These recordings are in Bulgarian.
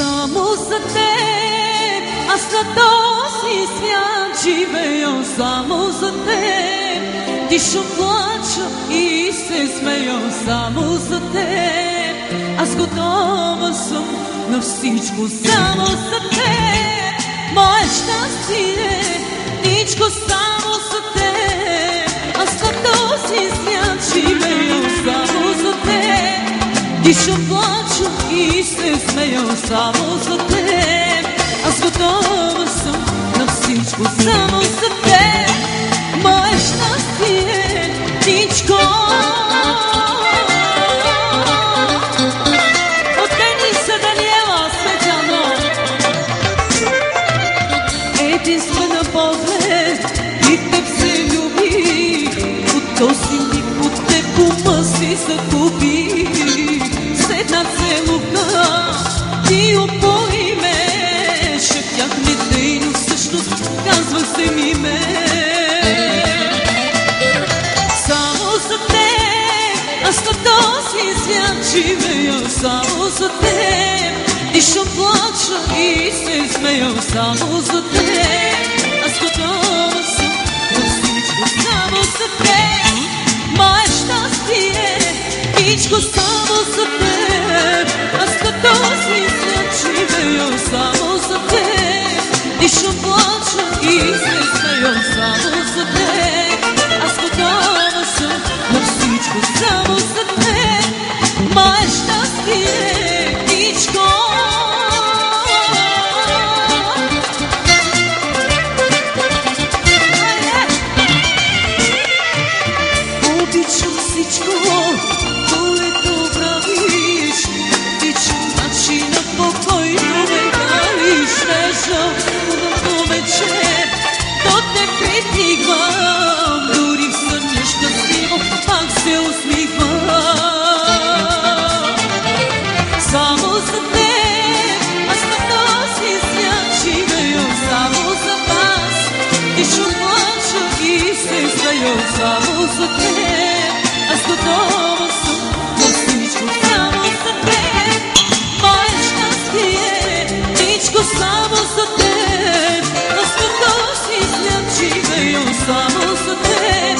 Само за теб, аз на този свят живея само за теб. Дишам, плача и се смея само за теб. Аз готова съм на всичко само за теб. Мое щастие, ничко само за теб. Аз на този свят живея само за теб. Дишам, плача и се смея само за теб. Аз готова съм на всичко само за теб. Мое щастие, ничко. Откъде са Даниела Светяно? Единствена поглед и теб се любих. От този миг от теб ума си загубих. Седна целука ти опои ме. Шептях недейно, всъщност казвах се ми ме. Само за теб, аз на този свят живея само за теб. Дишам, плача и се смея само за теб. Аз готова съм на всичко само за теб. Мое щастие, ничко само за теб. Аз на този свят живея само за теб. Дишам, плача и се смея само за теб. Аз готова съм на всичко само за теб. Мое щастие, ничко. Обичам всичко, което правиш. Обичам начина, по който ме галиш. Нежно, хубаво вечер, до те притигвам. Дори в сън нещастиво, пак се усмихвам. Само за теб, аз на този свят живея само за вас. Дишам, плача и се смея само за теб. Аз готова съм на всичко само за теб. Мое щастие, ничко само за теб. Аз на този свят живея само за теб.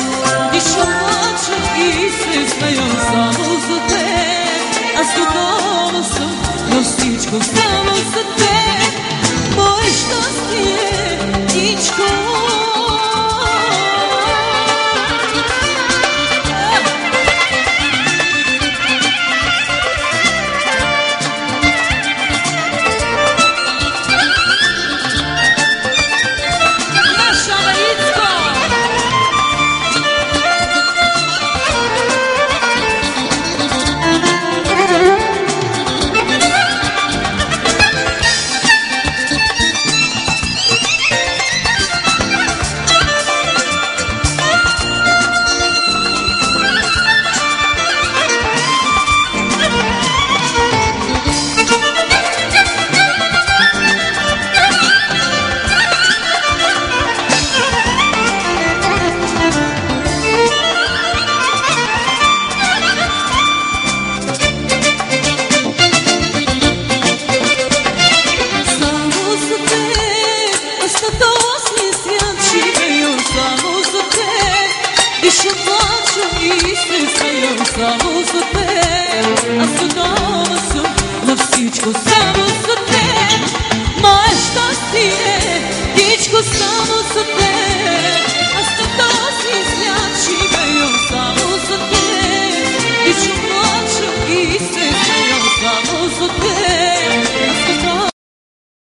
Дишам, плача и се смея само за теб. Аз готова съм на всичко само за теб. Мое щастие, ничко. Дишам, плача и се смея само за теб. Аз готова съм на всичко само за теб. Мое щастие, ничко само за теб.